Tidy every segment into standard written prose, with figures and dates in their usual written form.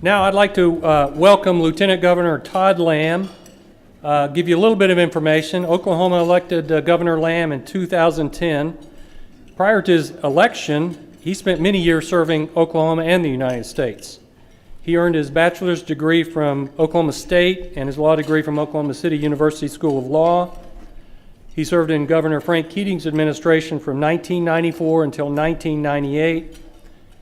Now I'd like to welcome Lieutenant Governor Todd Lamb, give you a little bit of information. Oklahoma elected Governor Lamb in 2010. Prior to his election, he spent many years serving Oklahoma and the United States. He earned his bachelor's degree from Oklahoma State and his law degree from Oklahoma City University School of Law. He served in Governor Frank Keating's administration from 1994 until 1998.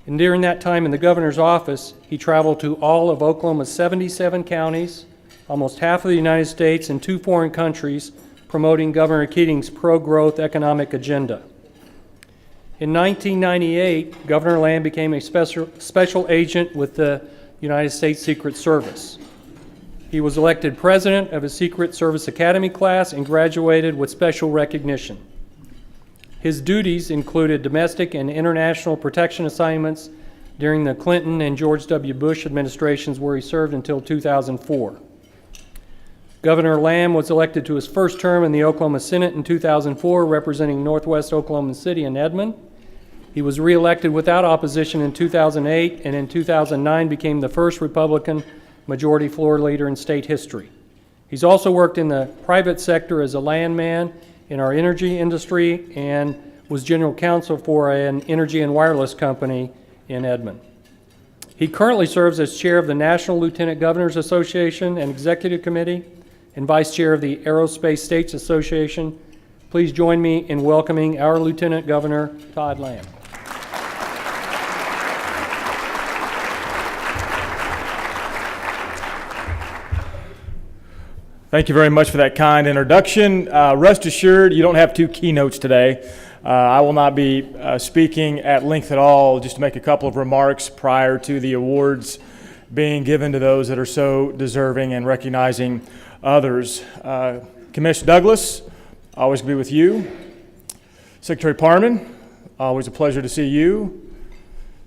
And during that time in the governor's office, he traveled to all of Oklahoma's 77 counties, almost half of the United States, and 2 foreign countries, promoting Governor Keating's pro-growth economic agenda. In 1998, Governor Lamb became a special agent with the United States Secret Service. He was elected president of his Secret Service Academy class and graduated with special recognition. His duties included domestic and international protection assignments during the Clinton and George W. Bush administrations, where he served until 2004. Governor Lamb was elected to his first term in the Oklahoma Senate in 2004, representing Northwest Oklahoma City and Edmond. He was reelected without opposition in 2008, and in 2009 became the first Republican majority floor leader in state history. He's also worked in the private sector as a landman in our energy industry and was general counsel for an energy and wireless company in Edmond. He currently serves as chair of the National Lieutenant Governors Association and Executive Committee and vice chair of the Aerospace States Association. Please join me in welcoming our Lieutenant Governor, Todd Lamb. Thank you very much for that kind introduction. Rest assured, you don't have 2 keynotes today. I will not be speaking at length at all, just to make a couple of remarks prior to the awards being given to those that are so deserving and recognizing others. Commissioner Douglas, always good to be with you. Secretary Parman, always a pleasure to see you.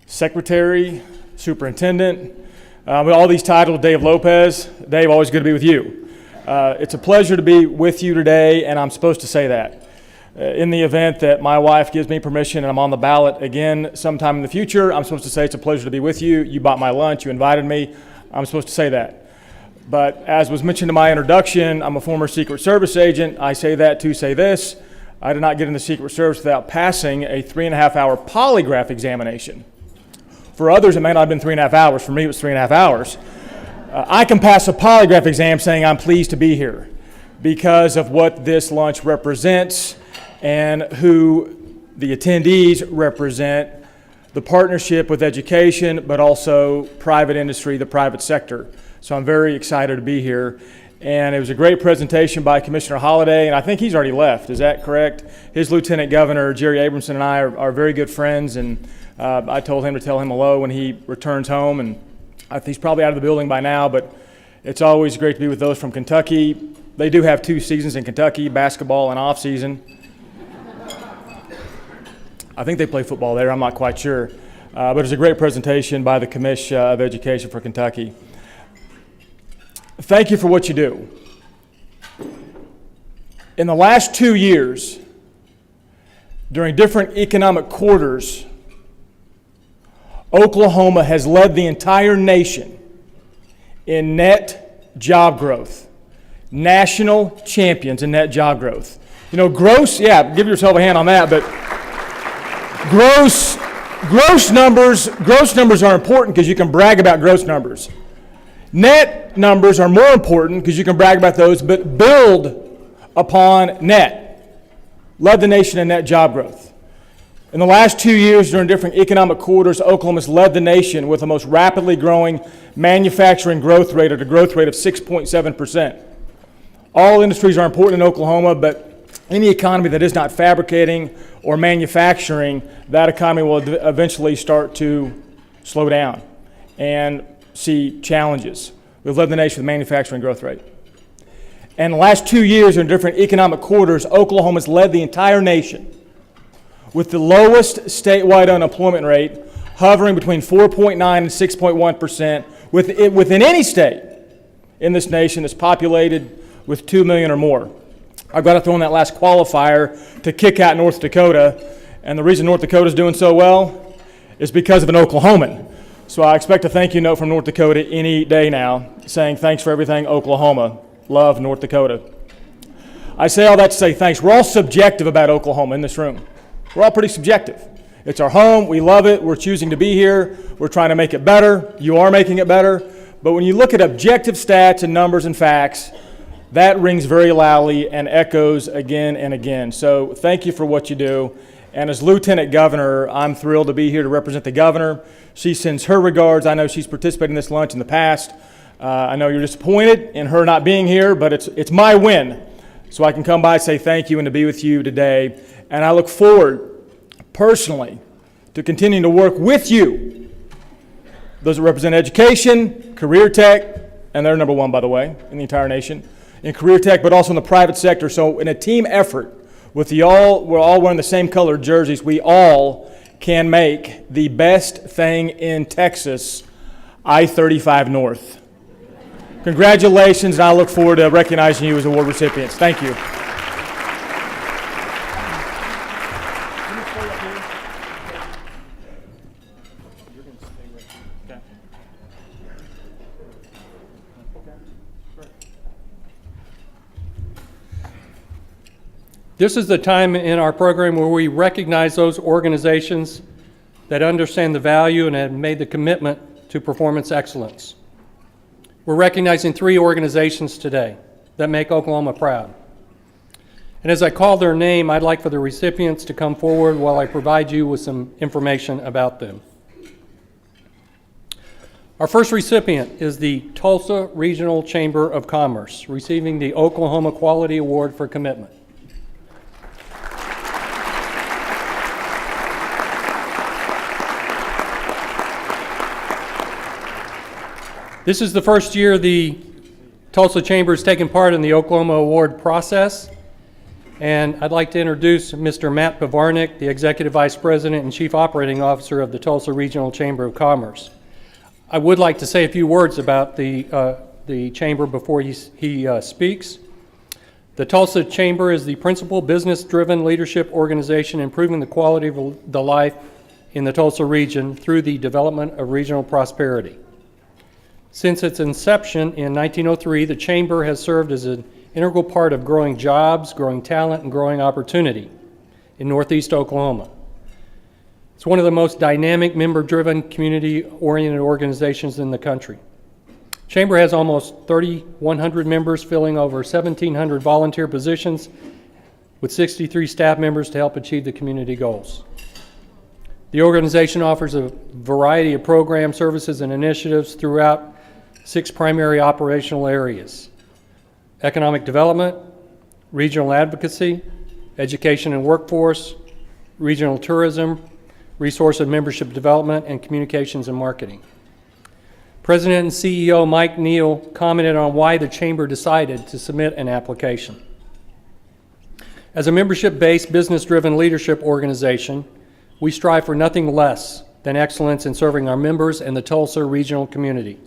Secretary, Superintendent, with all these titles, Dave Lopez. Dave, always good to be with you. It's a pleasure to be with you today, and I'm supposed to say that. In the event that my wife gives me permission and I'm on the ballot again sometime in the future, I'm supposed to say it's a pleasure to be with you. You bought my lunch, you invited me. I'm supposed to say that. But as was mentioned in my introduction, I'm a former Secret Service agent. I say that to say this: I did not get in the Secret Service without passing a 3.5-hour polygraph examination. For others, it may not have been 3.5 hours. For me, it was 3.5 hours. I can pass a polygraph exam saying I'm pleased to be here because of what this lunch represents and who the attendees represent, the partnership with education, but also private industry, the private sector. So I'm very excited to be here. And it was a great presentation by Commissioner Holliday, and I think he's already left. Is that correct? His Lieutenant Governor, Jerry Abramson, and I are very good friends, and I told him to tell him hello when he returns home, and I think he's probably out of the building by now, but it's always great to be with those from Kentucky. They do have 2 seasons in Kentucky, basketball and off season. I think they play football there, I'm not quite sure. But it was a great presentation by the Commission of Education for Kentucky. Thank you for what you do. In the last 2 years, during different economic quarters, Oklahoma has led the entire nation in net job growth. National champions in net job growth. You know, gross, yeah, give yourself a hand on that, but gross numbers are important because you can brag about gross numbers. Net numbers are more important because you can brag about those, but build upon net. Led the nation in net job growth. In the last 2 years, during different economic quarters, Oklahoma's led the nation with the most rapidly growing manufacturing growth rate, at a growth rate of 6.7%. All industries are important in Oklahoma, but any economy that is not fabricating or manufacturing, that economy will eventually start to slow down and see challenges. We've led the nation with manufacturing growth rate. And in the last 2 years, in different economic quarters, Oklahoma's led the entire nation with the lowest statewide unemployment rate, hovering between 4.9 and 6.1% within any state in this nation that's populated with 2 million or more. I've got to throw in that last qualifier to kick out North Dakota, and the reason North Dakota is doing so well is because of an Oklahoman. So I expect a thank you note from North Dakota any day now, saying thanks for everything, Oklahoma. Love, North Dakota. I say all that to say thanks. We're all subjective about Oklahoma in this room. We're all pretty subjective. It's our home. We love it. We're choosing to be here. We're trying to make it better. You are making it better. But when you look at objective stats and numbers and facts, that rings very loudly and echoes again and again. So thank you for what you do. And as Lieutenant Governor, I'm thrilled to be here to represent the governor. She sends her regards. I know she's participated in this lunch in the past. I know you're disappointed in her not being here, but it's my win. So I can come by and say thank you and to be with you today. And I look forward personally to continuing to work with you, those that represent education, career tech, and they're number one, by the way, in the entire nation, in career tech, but also in the private sector. So in a team effort, with we're all wearing the same colored jerseys, we all can make the best thing in Texas, I-35 North. Congratulations, and I look forward to recognizing you as award recipients. Thank you. This is the time in our program where we recognize those organizations that understand the value and have made the commitment to performance excellence. We're recognizing 3 organizations today that make Oklahoma proud. And as I call their name, I'd like for the recipients to come forward while I provide you with some information about them. Our first recipient is the Tulsa Regional Chamber of Commerce, receiving the Oklahoma Quality Award for Commitment. This is the first year the Tulsa Chamber has taken part in the Oklahoma Award process, and I'd like to introduce Mr. Matt Pavarnik, the Executive Vice President and Chief Operating Officer of the Tulsa Regional Chamber of Commerce. I would like to say a few words about the Chamber before he speaks. The Tulsa Chamber is the principal business-driven leadership organization improving the quality of the life in the Tulsa region through the development of regional prosperity. Since its inception in 1903, the Chamber has served as an integral part of growing jobs, growing talent, and growing opportunity in Northeast Oklahoma. It's one of the most dynamic, member-driven, community-oriented organizations in the country. Chamber has almost 3,100 members, filling over 1,700 volunteer positions, with 63 staff members to help achieve the community goals. The organization offers a variety of programs, services, and initiatives throughout 6 primary operational areas: economic development, regional advocacy, education and workforce, regional tourism, resource and membership development, and communications and marketing. President and CEO Mike Neal commented on why the Chamber decided to submit an application. As a membership-based, business-driven leadership organization, we strive for nothing less than excellence in serving our members and the Tulsa regional community.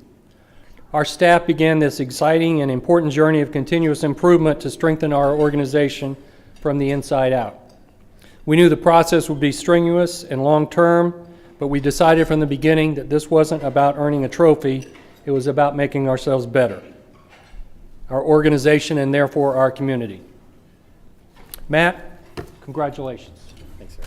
Our staff began this exciting and important journey of continuous improvement to strengthen our organization from the inside out. We knew the process would be strenuous and long-term, but we decided from the beginning that this wasn't about earning a trophy, it was about making ourselves better, our organization, and therefore our community. Matt, congratulations. Thanks, sir.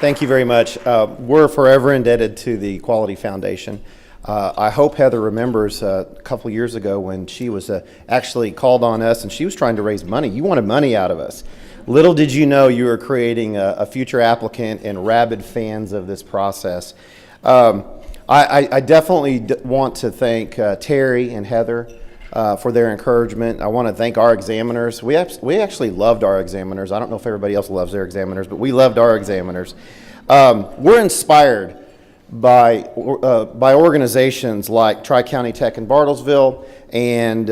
Thank you very much. We're forever indebted to the Quality Foundation. I hope Heather remembers a couple years ago when she was actually called on us and she was trying to raise money. You wanted money out of us. Little did you know you were creating a future applicant and rabid fans of this process. I definitely want to thank Terry and Heather for their encouragement. I want to thank our examiners. We actually loved our examiners. I don't know if everybody else loves their examiners, but we loved our examiners. We're inspired by organizations like Tri-County Tech in Bartlesville and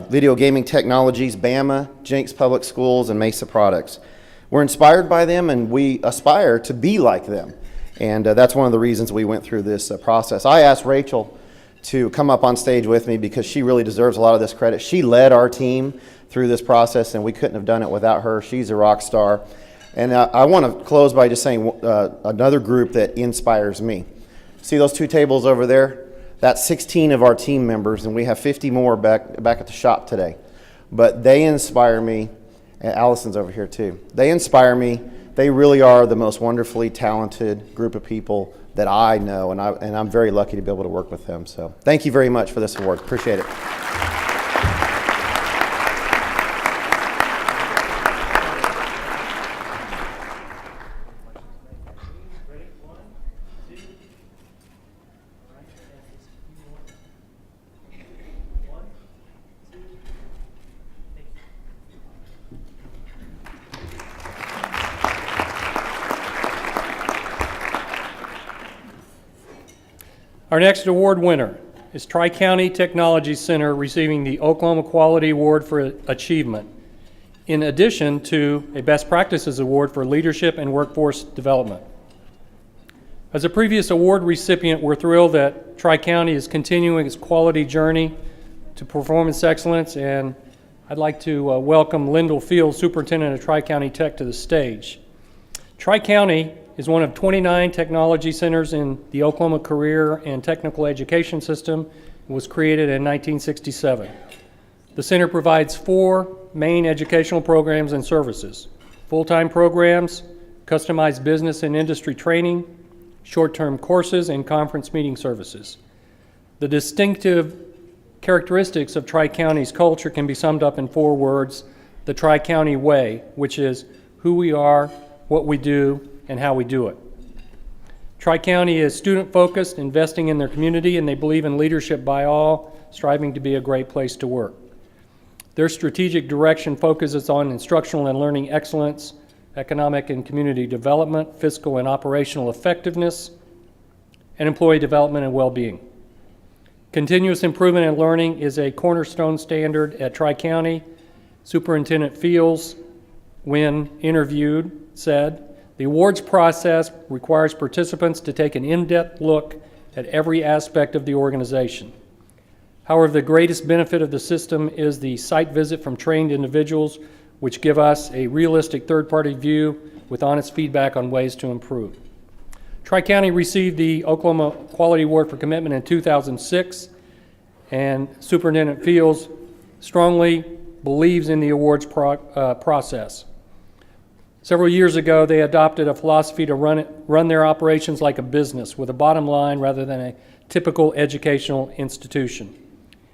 Video Gaming Technologies, Bama, Jenks Public Schools, and Mesa Products. We're inspired by them and we aspire to be like them. And that's one of the reasons we went through this process. I asked Rachel to come up on stage with me because she really deserves a lot of this credit. She led our team through this process and we couldn't have done it without her. She's a rock star. And I want to close by just saying another group that inspires me. See those two tables over there? That's 16 of our team members, and we have 50 more back at the shop today. But they inspire me, and Allison's over here too. They inspire me. They really are the most wonderfully talented group of people that I know, and I'm very lucky to be able to work with them. So thank you very much for this award. Appreciate it. Our next award winner is Tri-County Technology Center receiving the Oklahoma Quality Award for Achievement, in addition to a Best Practices Award for Leadership and Workforce Development. As a previous award recipient, we're thrilled that Tri-County is continuing its quality journey to performance excellence, and I'd like to welcome Lyndall Fields, Superintendent of Tri-County Tech, to the stage. Tri-County is one of 29 technology centers in the Oklahoma Career and Technical Education System. It was created in 1967. The center provides 4 main educational programs and services: full-time programs, customized business and industry training, short-term courses, and conference meeting services. The distinctive characteristics of Tri-County's culture can be summed up in 4 words: the Tri-County way, which is who we are, what we do, and how we do it. Tri-County is student-focused, investing in their community, and they believe in leadership by all, striving to be a great place to work. Their strategic direction focuses on instructional and learning excellence, economic and community development, fiscal and operational effectiveness, and employee development and well-being. Continuous improvement in learning is a cornerstone standard at Tri-County. Superintendent Fields, when interviewed, said, "The awards process requires participants to take an in-depth look at every aspect of the organization. However, the greatest benefit of the system is the site visit from trained individuals, which give us a realistic third-party view with honest feedback on ways to improve." Tri-County received the Oklahoma Quality Award for Commitment in 2006, and Superintendent Fields strongly believes in the awards process. Several years ago, they adopted a philosophy to run their operations like a business with a bottom line rather than a typical educational institution.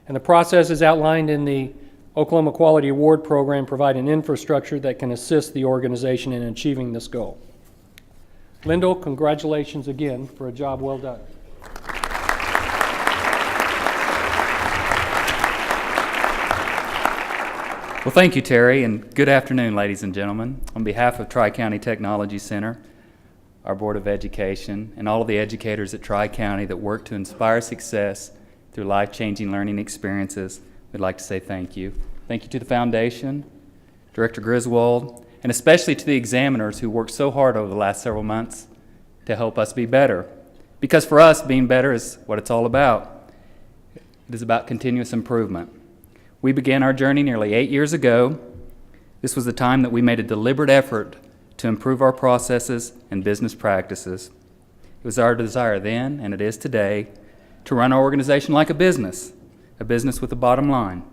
And the process is outlined in the Oklahoma Quality Award Program, provide an infrastructure that can assist the organization in achieving this goal. Lyndall, congratulations again for a job well done. Well, thank you, Terry, and good afternoon, ladies and gentlemen. On behalf of Tri-County Technology Center, our Board of Education, and all of the educators at Tri-County that work to inspire success through life-changing learning experiences, we'd like to say thank you. Thank you to the Foundation, Director Griswold, and especially to the examiners who worked so hard over the last several months to help us be better. Because for us, being better is what it's all about. It is about continuous improvement. We began our journey nearly 8 years ago. This was the time that we made a deliberate effort to improve our processes and business practices. It was our desire then, and it is today, to run our organization like a business with a bottom line.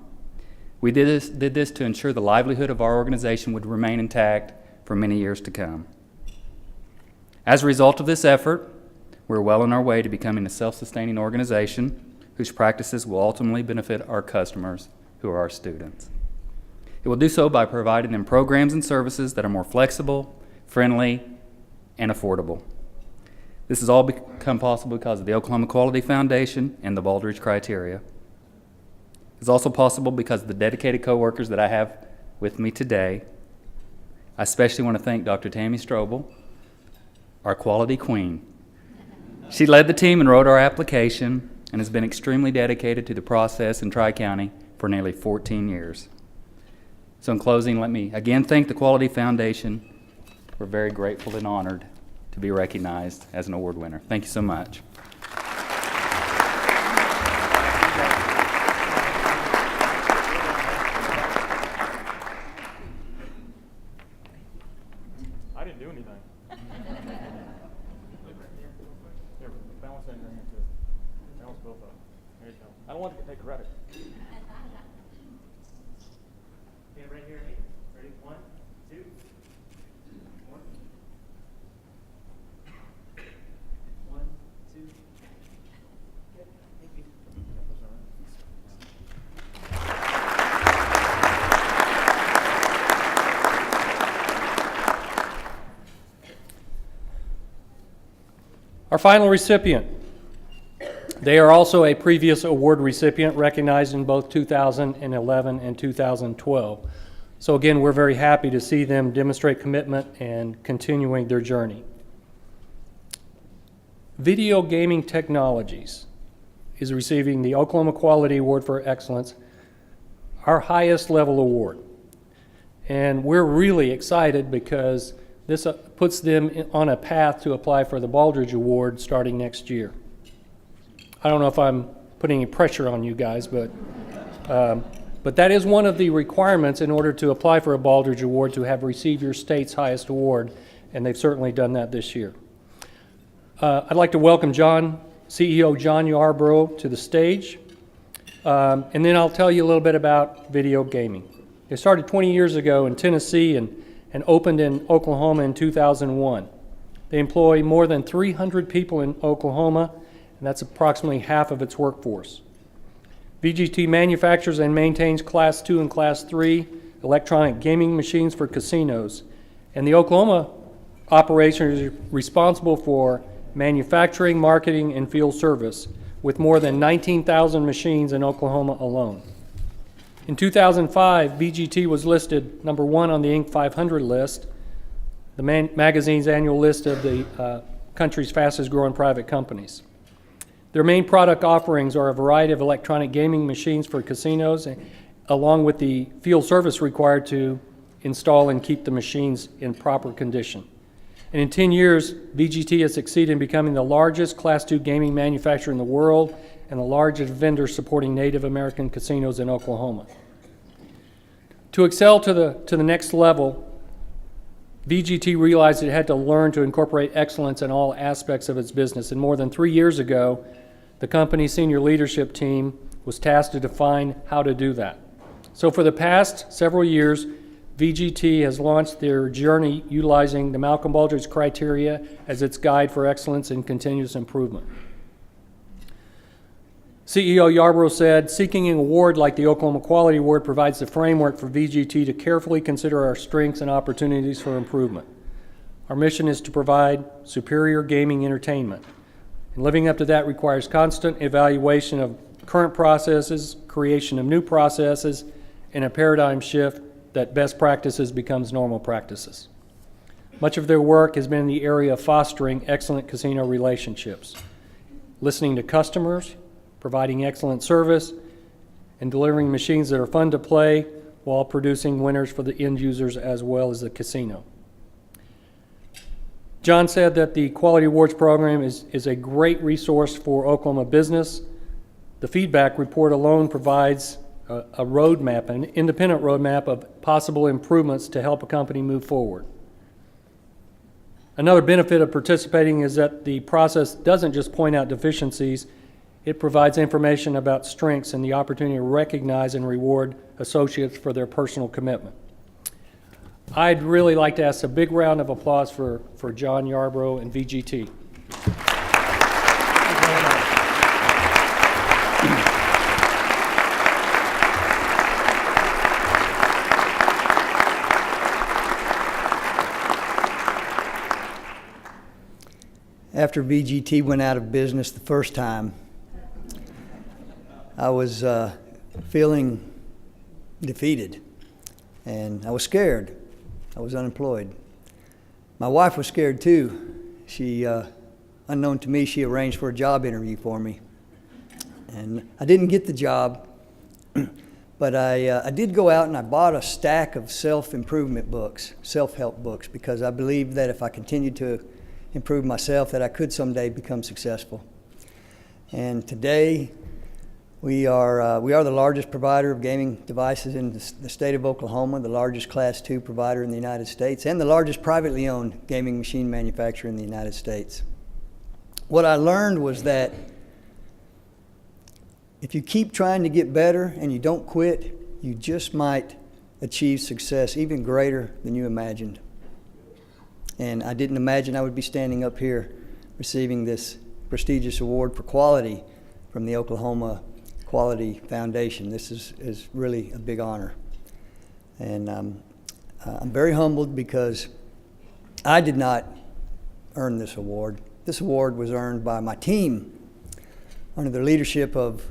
We did this to ensure the livelihood of our organization would remain intact for many years to come. As a result of this effort, we're well on our way to becoming a self-sustaining organization whose practices will ultimately benefit our customers, who are our students. It will do so by providing them programs and services that are more flexible, friendly, and affordable. This has all become possible because of the Oklahoma Quality Foundation and the Baldrige criteria. It's also possible because of the dedicated coworkers that I have with me today. I especially want to thank Dr. Tammy Strobel, our quality queen. She led the team and wrote our application and has been extremely dedicated to the process in Tri-County for nearly 14 years. So in closing, let me again thank the Quality Foundation. We're very grateful and honored to be recognized as an award winner. Thank you so much. I I don't want to take credit. Stand right here. Ready? 1, 2. 1. 1, 2. Okay. Thank you. Our final recipient. They are also a previous award recipient recognized in both 2011 and 2012. So again, we're very happy to see them demonstrate commitment and continuing their journey. Video Gaming Technologies is receiving the Oklahoma Quality Award for Excellence, our highest level award. And we're really excited because this puts them on a path to apply for the Baldrige Award starting next year. I don't know if I'm putting any pressure on you guys, but that is one of the requirements in order to apply for a Baldrige Award, to have received your state's highest award, and they've certainly done that this year. I'd like to welcome CEO John Yarbrough to the stage, and then I'll tell you a little bit about video gaming. It started 20 years ago in Tennessee and opened in Oklahoma in 2001. They employ more than 300 people in Oklahoma, and that's approximately half of its workforce. VGT manufactures and maintains Class 2 and Class 3 electronic gaming machines for casinos, and the Oklahoma operation is responsible for manufacturing, marketing, and field service, with more than 19,000 machines in Oklahoma alone. In 2005, VGT was listed number 1 on the Inc. 500 list, the magazine's annual list of the country's fastest growing private companies. Their main product offerings are a variety of electronic gaming machines for casinos, along with the field service required to install and keep the machines in proper condition. And in 10 years, VGT has succeeded in becoming the largest Class 2 gaming manufacturer in the world and the largest vendor supporting Native American casinos in Oklahoma. To excel to the next level, VGT realized it had to learn to incorporate excellence in all aspects of its business. And more than 3 years ago, the company's senior leadership team was tasked to define how to do that. So for the past several years, VGT has launched their journey utilizing the Malcolm Baldrige criteria as its guide for excellence and continuous improvement. CEO Yarbrough said, "Seeking an award like the Oklahoma Quality Award provides the framework for VGT to carefully consider our strengths and opportunities for improvement. Our mission is to provide superior gaming entertainment. And living up to that requires constant evaluation of current processes, creation of new processes, and a paradigm shift that best practices becomes normal practices." Much of their work has been in the area of fostering excellent casino relationships, listening to customers, providing excellent service, and delivering machines that are fun to play while producing winners for the end users as well as the casino. John said that the Quality Awards program is a great resource for Oklahoma business. The feedback report alone provides a roadmap, an independent roadmap of possible improvements to help a company move forward. Another benefit of participating is that the process doesn't just point out deficiencies, it provides information about strengths and the opportunity to recognize and reward associates for their personal commitment. I'd really like to ask a big round of applause for John Yarbrough and VGT. After VGT went out of business the first time, I was feeling defeated, and I was scared. I was unemployed. My wife was scared too. She, unknown to me, she arranged for a job interview for me. And I didn't get the job, but I did go out and I bought a stack of self-improvement books, self-help books, because I believed that if I continued to improve myself, that I could someday become successful. And today, we are the largest provider of gaming devices in the state of Oklahoma, the largest Class 2 provider in the United States, and the largest privately owned gaming machine manufacturer in the United States. What I learned was that if you keep trying to get better and you don't quit, you just might achieve success even greater than you imagined. And I didn't imagine I would be standing up here receiving this prestigious award for quality from the Oklahoma Quality Foundation. This is really a big honor. And I'm very humbled because I did not earn this award. This award was earned by my team under the leadership of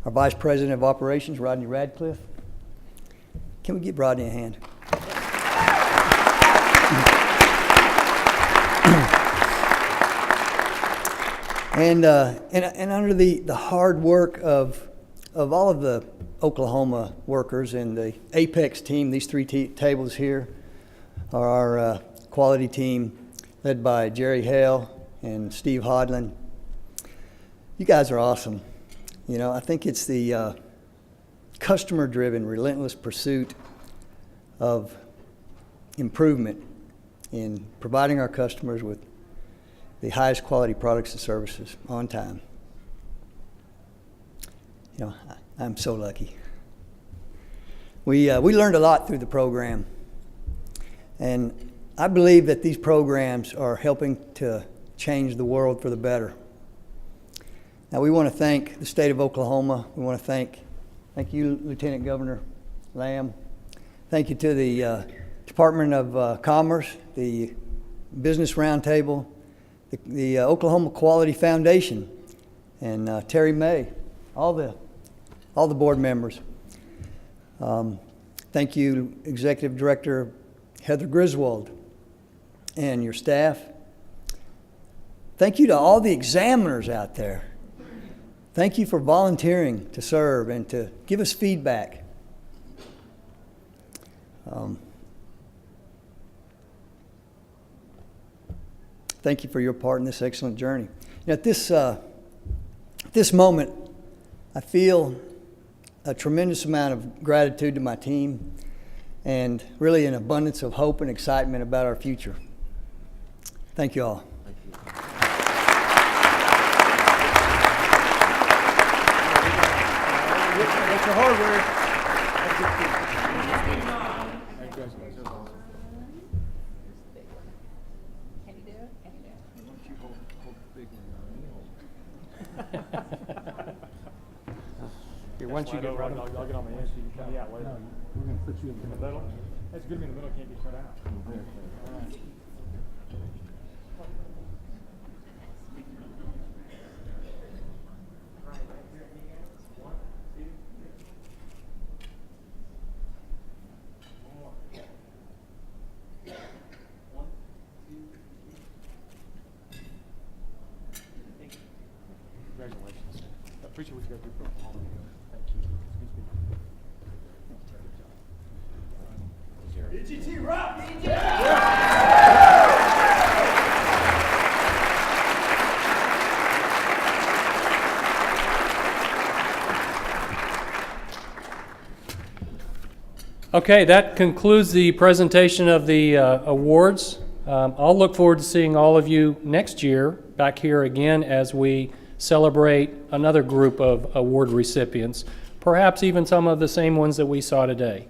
our Vice President of Operations, Rodney Radcliffe. Can we give Rodney a hand? And under the hard work of all of the Oklahoma workers and the Apex team, these three tables here are our quality team led by Jerry Hale and Steve Hodlin. You guys are awesome. You know, I think it's the customer-driven, relentless pursuit of improvement in providing our customers with the highest quality products and services on time. You know, I'm so lucky. We learned a lot through the program, and I believe that these programs are helping to change the world for the better. Now, we want to thank the state of Oklahoma. We want to thank you, Lieutenant Governor Lamb. Thank you to the Department of Commerce, the Business Roundtable, the Oklahoma Quality Foundation, and Terry May, all the board members. Thank you, Executive Director Heather Griswold, and your staff. Thank you to all the examiners out there. Thank you for volunteering to serve and to give us feedback. Thank you for your part in this excellent journey. Now, at this moment, I feel a tremendous amount of gratitude to my team and really an abundance of hope and excitement about our future. Thank you all. That's your hardware. Can you do it? Can you do Here, once you get right I'll get on my end so you can cut me out later. We're going to put you in the middle. That's good to be in the middle, can't get cut out. All right. Congratulations. I appreciate what you guys do for Oklahoma. Thank you. EGT rock! Okay, that concludes the presentation of the awards. I'll look forward to seeing all of you next year back here again as we celebrate another group of award recipients, perhaps even some of the same ones that we saw today.